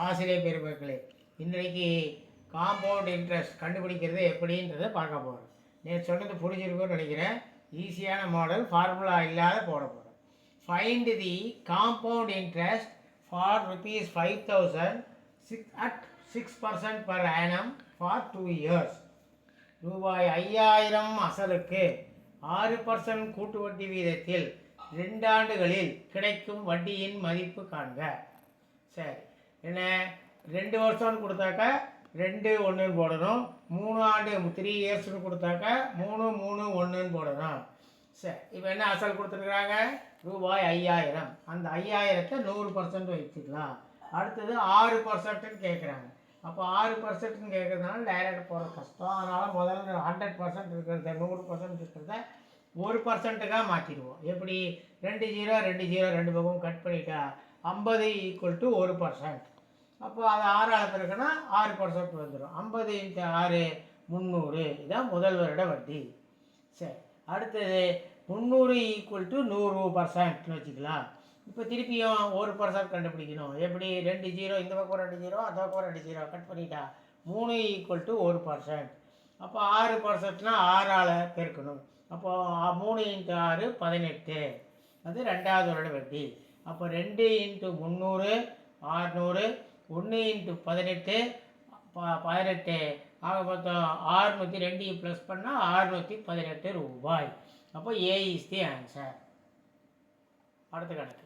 ஆசிரியர் பெருமக்களே, இன்றைக்கு காம்பவுண்ட் இன்ட்ரெஸ்ட் கண்டுபிடிக்கிறது எப்படின்றத பார்க்க போகிறோம். நேற்று சொன்னது புரிஞ்சிருக்கும்னு நினைக்கிறேன். ஈஸியான மாடல், ஃபார்முலா இல்லாத போட போகிறோம். Find the compound interest for ₹5,000 at 6% per annum for 2 years. ரூபாய் 5000 அசலுக்கு 6% கூட்டு வட்டி வீதத்தில் 2 ஆண்டுகளில் கிடைக்கும் வட்டியின் மதிப்பு காண்க. சரி, என்ன 2 வருஷம்னு கொடுத்தாக்கா 2 1ன்னு போடணும். 3 ஆண்டு 3 இயர்ஸ்னு கொடுத்தாக்கா 3 3 1ன்னு போடணும். சரி, இப்போ என்ன அசல் கொடுத்துருக்குறாங்க? ரூபாய் 5000. அந்த 5000த்தை 100% வச்சுக்கலாம். அடுத்தது 6%ன்னு கேட்குறாங்க. அப்போ 6%ன்னு கேட்குறதுனால டைரக்ட் போகிற கஷ்டம். அதனால் முதல்ல 100% இருக்கிறத 100% இருக்கிறத 1%க்காக மாற்றிடுவோம். எப்படி? 2 0 2 0 2 பக்கம் கட் பண்ணிட்டா 50 = 1%. அப்போ அது 6 இருக்குன்னா 6% வந்துடும். 50 × 6 300. இதுதான் முதல் வருட வட்டி. சரி, அடுத்தது 300 = 100%ன்னு வச்சுக்கலாம். இப்போ திருப்பியும் 1% கண்டுபிடிக்கணும். எப்படி? 2 0 இந்த பக்கம் 2 0 அந்த பக்கம் 2 0 கட் பண்ணிட்டா 3 = 1%. அப்போ 6%னா 6ஆல் பெருக்கணும். அப்போது 3 × 6 18. அது 2வது வருட வட்டி. அப்போ 2 × 300 600, 1 × 18 18. ஆக மொத்தம் 602 ப்ளஸ் பண்ணால் 618 ரூபாய். அப்போ ஏ இஸ் தி ஆன்சர். அடுத்த கணக்கு.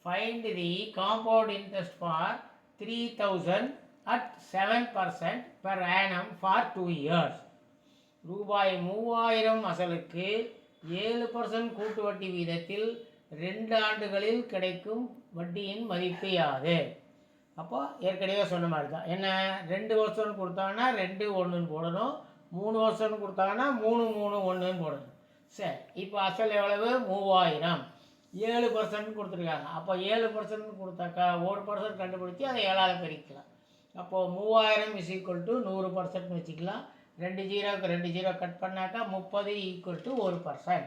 Find the compound interest for 3000 at 7% per annum for 2 years. ரூபாய் 3000 அசலுக்கு 7% கூட்டு வட்டி வீதத்தில் 2 ஆண்டுகளில் கிடைக்கும் வட்டியின் மதிப்பு யாது? அப்போ ஏற்கனவே சொன்ன மாதிரி தான். என்ன, 2 வருஷம்னு கொடுத்தாங்கன்னா 2 1ன்னு போடணும். 3 வருஷம்னு கொடுத்தாங்கன்னா 3 3 1ன்னு போடணும். சரி, இப்போ அசல் எவ்வளவு? 3000. 7% கொடுத்துருக்காங்க. அப்போ 7% கொடுத்தாக்கா 1% கண்டுபிடிச்சி அதை 7ஆல் பெருக்கலாம். அப்போது 3000 = 100%ன்னு வச்சுக்கலாம். 2 0க்கு 2 0 கட் பண்ணாக்கா 30 = 1%.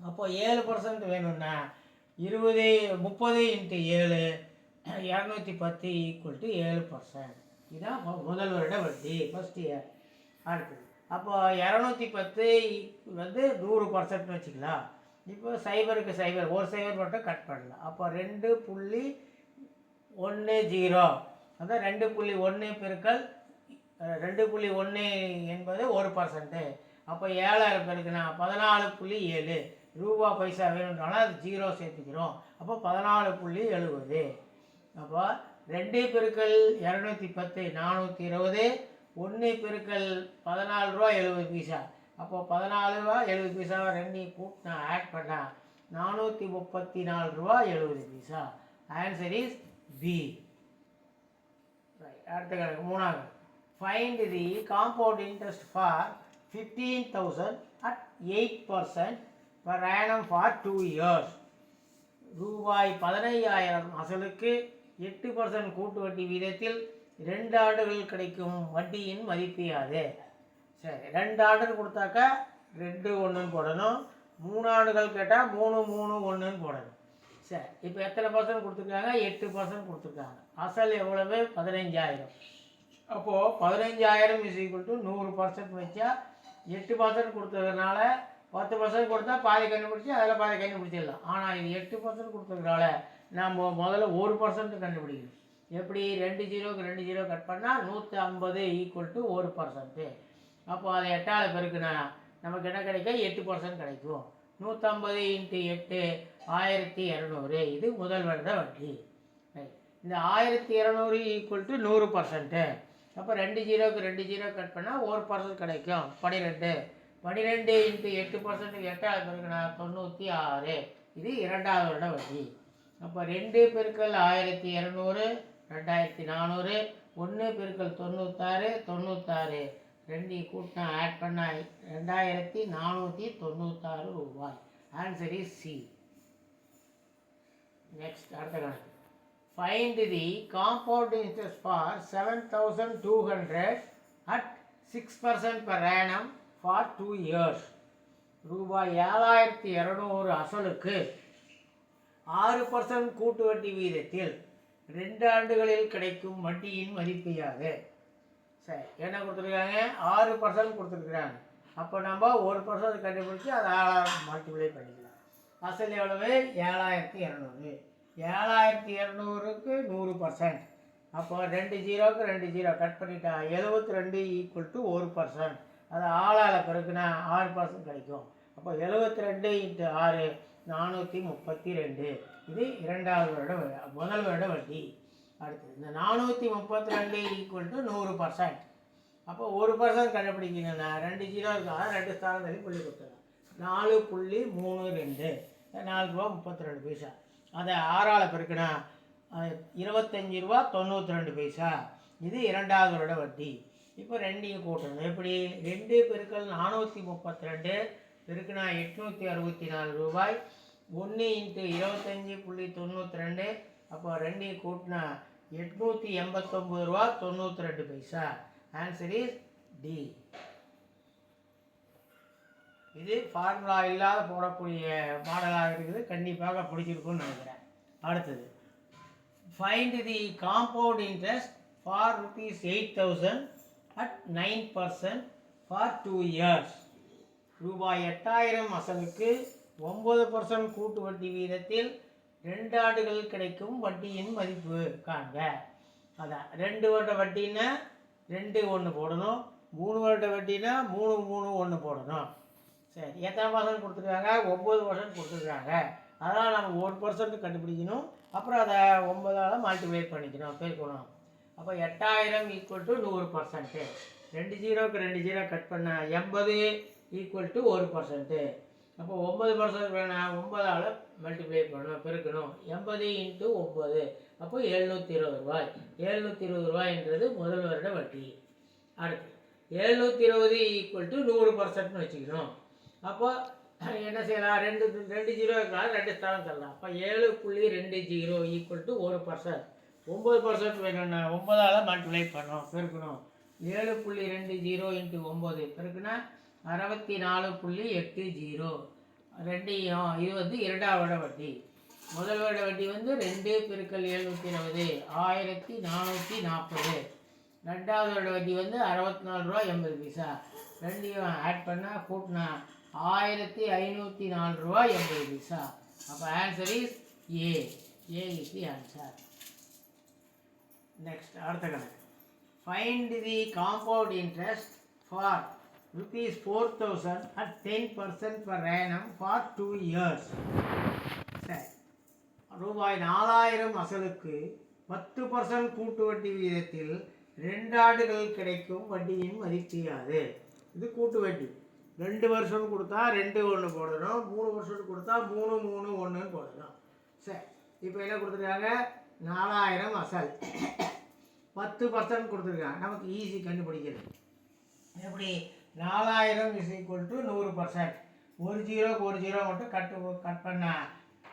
அப்போது 7% வேணும்னா 30 × 7 210 = 7%. இதுதான் முதல் வருட வட்டி, ஃபஸ்ட் இயர். அடுத்தது அப்போ 210 வந்து 100%ன்னு வச்சுக்கலாம். இப்போ 0க்கு 0 ஒரு 0 மட்டும் கட் பண்ணலாம். அப்போ 2.10, அதான் 2.1 பெருக்கல் 2.1 என்பது 1%. அப்போ 7000 பெருக்குனா 14.7 ரூபா பைசா வேணும்னாலும் அது 0 சேர்த்துக்கிறோம். அப்போ 14.70. அப்போ 2 பெருக்கல் 210 420, 1 பெருக்கல் 14 ரூபா 70 பைசா. அப்போது 14 ரூபா 70 பைசாவை 2 கூட்டினா ஆட் பண்ணால் 434 ரூபா 70 பைசா. Answer is B. அடுத்த கணக்கு, 3வது. Find the compound interest for 15,000 at 8% per annum for 2 years. ரூபாய் 15000 அசலுக்கு 8% கூட்டு வட்டி வீதத்தில் 2 ஆண்டுகள் கிடைக்கும் வட்டியின் மதிப்பு யாது? சரி, 2 ஆண்டுன்னு கொடுத்தாக்கா 2 1ன்னு போடணும். 3 ஆண்டுகள் கேட்டால் 3 3 1ன்னு போடணும். சரி, இப்போ எத்தனை % கொடுத்துருக்காங்க? 8% கொடுத்துருக்காங்க. அசல் எவ்வளவு? 15000. அப்போது 15000 = 100% வச்சா 8% கொடுத்ததுனால 10% கொடுத்தா பாதி கண்டுபிடிச்சி அதில் பாதி கண்டுபிடிச்சிடலாம். ஆனால் இது 8% கொடுத்ததுனால நம்ம முதல்ல 1% கண்டுபிடிக்கணும். எப்படி? 2 0க்கு 2 0 கட் பண்ணால் 150 = 1%. அப்போ அதை 8ஆல் பெருக்குனா நமக்கு என்ன கிடைக்கும்? 8% கிடைக்கும். 150 × 8 1200. இது முதல் வருட வட்டி. இந்த 1200 = 100%. அப்போ 2 0க்கு 2 0 கட் பண்ணால் 1% கிடைக்கும். 12 12 × 8% 8ஆல் பெருக்குனா 96. இது 2வது வருட வட்டி. அப்போ 2 பெருக்கல் 1200 2400, 1 பெருக்கல் 96 96. 2 கூட்டினா ஆட் பண்ணால் 2496 ரூபாய். Answer is C. நெக்ஸ்ட், அடுத்த கணக்கு. Find the compound interest for 7200 at 6% per annum for 2 years. ரூபாய் 7200 அசலுக்கு 6% கூட்டு வட்டி வீதத்தில் 2 ஆண்டுகளில் கிடைக்கும் வட்டியின் மதிப்பு யாது? சரி, என்ன கொடுத்துருக்காங்க? 6% கொடுத்துருக்குறாங்க. அப்போ நம்ம 1% கண்டுபிடிச்சி அதை 6 மல்டிப்ளை பண்ணிக்கலாம். அசல் எவ்வளவு? 7200. 7200க்கு 100%. அப்போ 2 ஜீரோவுக்கு 2 ஜீரோ கட் பண்ணிட்டா 72 ஈக்குவல் டு 1%. அதை 6ஆல் பெருக்குனா 6% கிடைக்கும். அப்போ 72 × 6 432. இது 2வது வருட முதல் வருட வட்டி. அடுத்து இந்த 432 ஈக்குவல் டு 100%. அப்போ 1% கண்டுபிடிக்கணும்னா 2 ஜீரோ இருக்கா 2 ஸ்தானம் தள்ளி புள்ளி கொடுத்துடலாம். 4.32 ₹4.32. அதை 6ஆல் பெருக்கினா 25 ரூபா 92 பைசா. இது 2வது வருட வட்டி. இப்போ ரெண்டையும் கூட்டணும். எப்படி? 2 பெருக்கல் 432 பெருக்கினா 864 ரூபாய். 1 × 25.92. அப்போ ரெண்டையும் கூட்டினா 889 ரூபா 92 பைசா. Answer is D. இது ஃபார்முலா இல்லாத போடக்கூடிய மாடலாக இருக்குது. கண்டிப்பாக பிடிச்சிருக்குன்னு நினைக்கிறேன். அடுத்தது, find the compound interest for ₹8,000 at 9% for 2 years. ரூபாய் 8000 அசலுக்கு 9% கூட்டு வட்டி வீதத்தில் 2 ஆண்டுகள் கிடைக்கும் வட்டியின் மதிப்பு காண்க. அதான் 2 வருட வட்டின்னா 2 1 போடணும். 3 வருட வட்டினா 3 3 1 போடணும். சரி, எத்தனை பர்சன்ட் கொடுத்துருக்காங்க? 9% கொடுத்துருக்காங்க. அதனால் நம்ம 1% கண்டுபிடிக்கணும். அப்புறம் அதை 9ஆல் மல்டிப்ளை பண்ணிக்கணும், பெருக்கணும். அப்போ 8000 ஈக்குவல் டு 100%. 2 ஜீரோவுக்கு 2 ஜீரோ கட் பண்ண 80 ஈக்குவல் டு 1%. அப்போ 9% வேணாம், 9ஆல் மல்டிப்ளை பண்ணணும், பெருக்கணும். 80 × 9 அப்போ 720 ரூபாய். 720 ரூபாய்ன்றது முதல் வருட வட்டி. அடுத்து 720 ஈக்குவல் டு 100%ன்னு வச்சுக்கணும். அப்போ என்ன செய்யலாம்? 2 ஜீரோ இருக்கலாம், 2 ஸ்தானம் தரலாம். அப்போ 7.20 ஈக்குவல் டு 1%. 9% வேணும்னா 9ஆல் மல்டிப்ளை பண்ணணும், பெருக்கணும். 7.20 × 9 பெருக்குனா 64.80. ரெண்டையும் இது வந்து 2வது வருட வட்டி. முதல் வருட வட்டி வந்து 2 பெருக்கல் 720 1440. 2வது வருட வட்டி வந்து 64 ரூபா 80 பைசா. ரெண்டையும் ஆட் பண்ணால் கூட்டினா 1504 ரூபா 80 பைசா. அப்போ answer is a. A is the answer. Next, அடுத்த கணக்கு. Find the compound interest for ₹4,000 at 10% per annum for 2 years. சரி, ரூபாய் 4000 அசலுக்கு 10% கூட்டு வட்டி வீதத்தில் 2 ஆண்டுகள் கிடைக்கும் வட்டியின் மதிப்பு யாது? இது கூட்டு வட்டி. 2 வருஷம் கொடுத்தா 2 1 போடணும். 3 வருஷம் கொடுத்தா 3 3 1 போடணும். சரி, இப்போ என்ன கொடுத்துருக்காங்க? 4000 அசல், 10% கொடுத்துருக்காங்க. நமக்கு ஈஸி கண்டுபிடிக்கிறது. எப்படி? 4000 இஸ் ஈக்குவல் டு 100%. 1 ஜீரோக்கு 1 ஜீரோ மட்டும் கட் பண்ணால்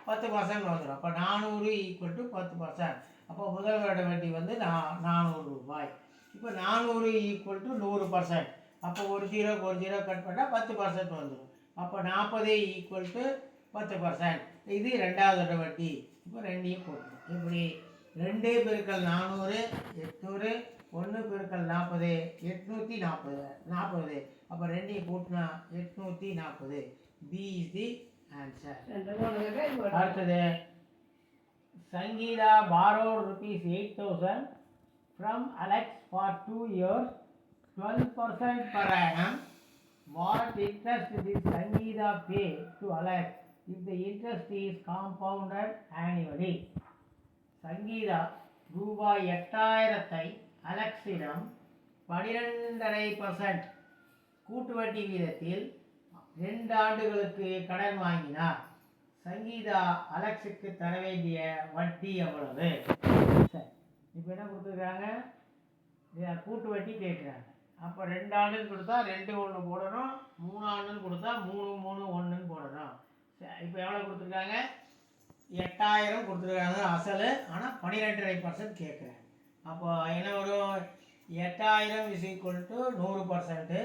10% வந்துடும். அப்போ 400 ஈக்குவல் டு 10%. அப்போ முதல் வருட வட்டி வந்து 400 ரூபாய். இப்போ 400 ஈக்குவல் டு 100%. அப்போ 1 ஜீரோக்கு 1 ஜீரோ கட் பண்ணால் 10% வந்துடும். அப்போ 40 ஈக்குவல் டு 10%. இது 2வது வருட வட்டி. இப்போ ரெண்டையும் போடணும். இப்படி 2 பெருக்கல் 400 800, 1 பெருக்கல் 40 840. அப்போ ரெண்டையும் கூட்டினா 840. B is the answer. அடுத்தது, Sangeetha borrowed ₹8,000 from Alex for 2 years, 12% per annum. What interest did Sangeeta pay to Alex if the interest is compounded annually? Sangeetha ரூபாய் 8000 அலெக்ஸிடம் 12.5% கூட்டு வட்டி வீதத்தில் 2 ஆண்டுகளுக்கு கடன் வாங்கினார். சங்கீதா அலெக்ஸுக்கு தர வேண்டிய வட்டி எவ்வளவு? சரி, இப்போ என்ன கொடுத்துருக்காங்க? கூட்டு வட்டி கேட்குறாங்க. அப்போ 2 ஆண்டுன்னு கொடுத்தா 2 1 போடணும். 3 ஆண்டுன்னு கொடுத்தா 3 3 1 போடணும். இப்போ எவ்வளோ கொடுத்துருக்காங்க? 8000 கொடுத்துருக்காங்க அசல். ஆனால் 12.5% கேட்குறாங்க. அப்போ என்ன வரும்? 8000 இஸ் ஈக்குவல் டு 100%.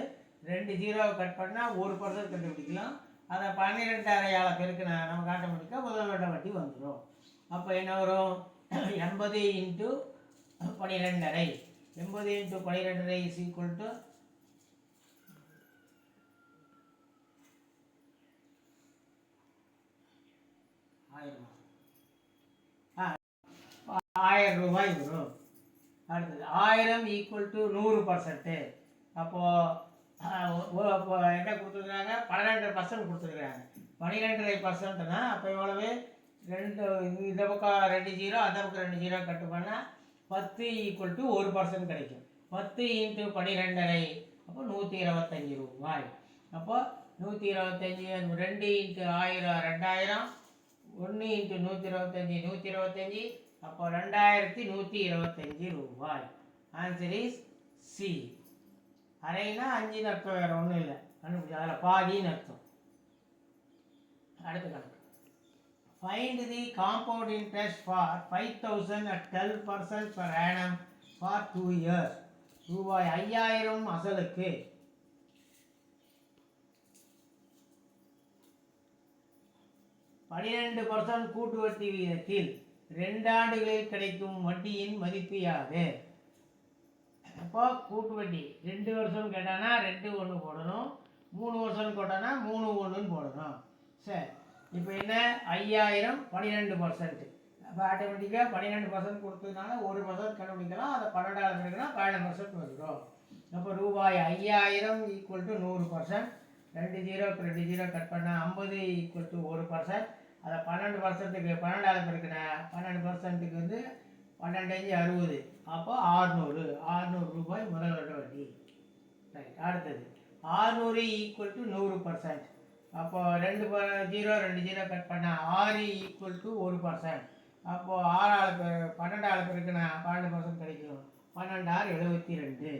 2 ஜீரோவை கட் பண்ணால் 1% கண்டுபிடிக்கலாம். அதை 12.5ஆல் பெருக்கினா நமக்கு ஆட்டோமேட்டிக்காக முதல் வருட வட்டி வந்துடும். அப்போ என்ன வரும்? 80 into 12.5. 80 into 12.5 is equal to 1000 ரூபாய் வரும். அடுத்தது 1000 ஈக்குவல் டு 100%. அப்போது என்ன கொடுத்துருக்குறாங்க? 12% கொடுத்துருக்குறாங்க. 12.5%னா அப்போ எவ்வளவு? இந்த பக்கம் 2 0, அந்த பக்கம் 2 0 கட்டு பண்ணால் 10 ஈக்குவல் டு 1% கிடைக்கும். 10 இன்ட்டு 12.5 அப்போ 125 ரூபாய். அப்போ 125, 2 இன்ட்டு 1000 2000, 1 இன்ட்டு 125 125, அப்போ 2125 ரூபாய். Answer is C. அரைனா 5 அர்த்தம், வேறு ஒன்றும் இல்லை. கண்டுபிடிச்சி அதில் பாதின்னு அர்த்தம். அடுத்த கணக்கு. Find the compound interest for 5000 at 12% per annum for 2 years. ரூபாய் 5000 அசலுக்கு 12% கூட்டு வட்டி விகிதத்தில் 2 ஆண்டுகளில் கிடைக்கும் வட்டியின் மதிப்பு யாது? அப்போ கூட்டு வட்டி 2 வருஷம் கேட்டானா 2 1 போடணும், 3 வருஷம் கேட்டானா 3 1 போடணும். சரி, இப்போ என்ன? 5000 12%. அப்போ ஆட்டோமேட்டிக்காக 12% கொடுத்ததுனால 1% கண்டுபிடிக்கலாம். அதை 12ஆல் பெருக்கினா 12% வந்துடும். அப்போ ரூபாய் 5000 ஈக்குவல் டு 100%. 2 0க்கு 2 0 கட் பண்ணால் 50 ஈக்குவல் டு 1%. அதை 12%க்கு 12ஆல் பெருக்கினா 12%க்கு வந்து 12 5 60. அப்போ 600 ரூபாய் முதல் வருட வட்டி. ரைட். அடுத்தது 600 ஈக்குவல் டு 100%. அப்போ 2 0 2 0 கட் பண்ணால் 6 ஈக்குவல் டு 1%. அப்போது 12ஆல் பெருக்கினா 12% கிடைக்கும். 12 6 72.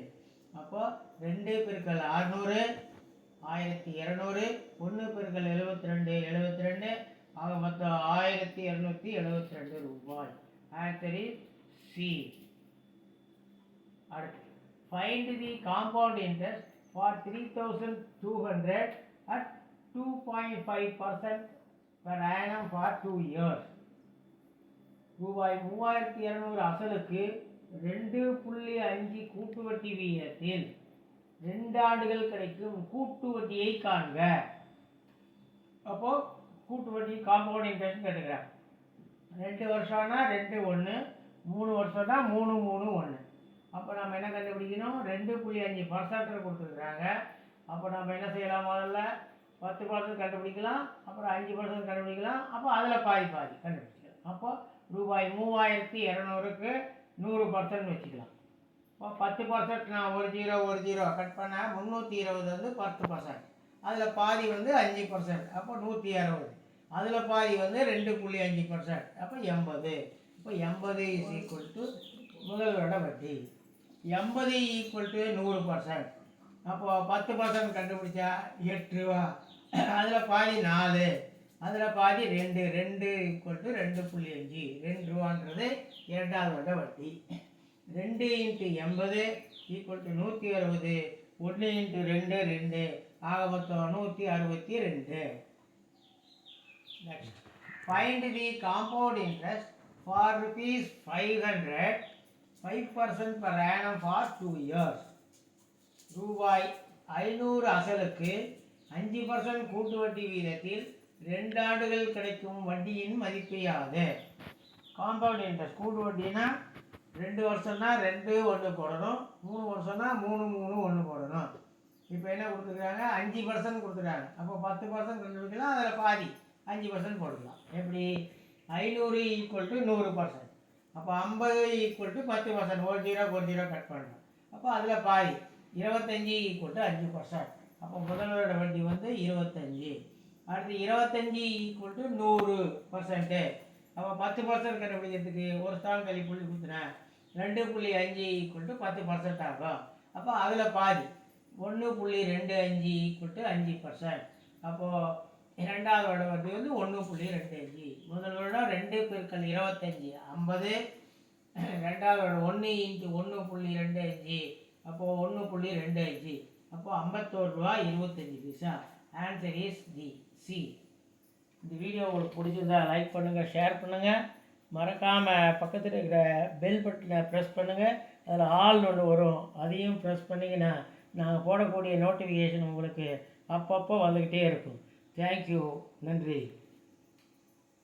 அப்போது 2 பெருக்கல் 600 1200, 1 பெருக்கல் 72 72, ஆக மொத்தம் 1272 ரூபாய். Answer is C. அடுத்து find the compound interest for 3200 at 2.5% per annum for 2 years. ரூபாய் 3200 அசலுக்கு 2.5 கூட்டு வட்டி விகிதத்தில் 2 ஆண்டுகள் கிடைக்கும் கூட்டு வட்டியை காண்க. அப்போ கூட்டு வட்டி காம்பவுண்ட் இன்ட்ரெஸ்ட் கேட்டுக்கிறாங்க. 2 வருஷம்னா 2 1, 3 வருஷம்னா 3 3 1. அப்போ நம்ம என்ன கண்டுபிடிக்கணும்? 2.5% கொடுத்துருக்குறாங்க. அப்போ நம்ம என்ன செய்யலாம்? முதல்ல 10% கண்டுபிடிக்கலாம், அப்புறம் 5% கண்டுபிடிக்கலாம், அப்போ அதில் பாதி கண்டுபிடிச்சிக்கலாம். அப்போ ரூபாய் 3200க்கு 100% வச்சுக்கலாம். இப்போ 10% நான் 1 0 கட் பண்ணால் 320 வந்து 10%. அதில் பாதி வந்து 5%. அப்போ 160. அதில் பாதி வந்து 2.5%. அப்போ 80. இப்போ 80 இஸ் ஈக்குவல் டு முதல் வருட வட்டி. 80 ஈக்குவல் டு 100%. அப்போது 10% கண்டுபிடிச்சா 8 ரூபா. அதில் பாதி 4, அதில் பாதி 2 2 ஈக்குவல் டு 2.5. 2 ரூபான்றது இரண்டாவது வருட வட்டி. 2 இன்ட்டு 80 ஈக்குவல் டு 160. 1 இன்ட்டு 2 2, ஆக மொத்தம் 162. Next find the compound interest for ₹500 5% per annum for 2 years. ரூபாய் 500 அசலுக்கு 5% கூட்டு வட்டி வீதத்தில் 2 ஆண்டுகள் கிடைக்கும் வட்டியின் மதிப்பு யாது? காம்பவுண்ட் இன்ட்ரெஸ்ட் கூட்டு வட்டினா 2 வருஷம்னா 2 1 போடணும், 3 வருஷம்னா 3 3 1 போடணும். இப்போ என்ன கொடுத்துருக்காங்க? 5% கொடுத்துருக்காங்க. அப்போ 10% கண்டுபிடிக்கலாம், அதில் பாதி 5% போட்டுக்கலாம். எப்படி? 500 ஈக்குவல் டு 100%. அப்போ 50 ஈக்குவல் டு 10%. 1 0 கட் பண்ணணும். அப்போ அதில் பாதி 25 ஈக்குவல் டு 5%. அப்போ முதல் வருட வட்டி வந்து 25. அடுத்து 25 ஈக்குவல் டு 100%. அப்போ 10% கண்டுபிடிக்கிறதுக்கு ஒரு ஸ்தானம் தள்ளி புள்ளி கொடுத்துனேன். 2.5 ஈக்குவல் டு 10% ஆகும். அப்போ அதில் பாதி 1.25 ஈக்குவல் டு 5%. அப்போது இரண்டாவது வருட வட்டி வந்து 1.25. முதல் வருடம் 2 பெருக்கல் 25 50. ரெண்டாவது வருடம் 1 இன்ட்டு 1.25. அப்போது 1.25. அப்போது 51 ரூபா 25 பைசா. Answer is D C. இந்த வீடியோ உங்களுக்கு பிடிச்சிருந்தா லைக் பண்ணுங்கள், ஷேர் பண்ணுங்கள், மறக்காமல் பக்கத்தில் இருக்கிற பெல் பட்டனை ப்ரெஸ் பண்ணுங்கள். அதில் ஆல்னு ஒன்று வரும், அதையும் ப்ரெஸ் பண்ணிங்கன்னா நாங்கள் போடக்கூடிய நோட்டிஃபிகேஷன் உங்களுக்கு அப்பப்போ வந்துக்கிட்டே இருக்கும். தேங்க்யூ. நன்றி.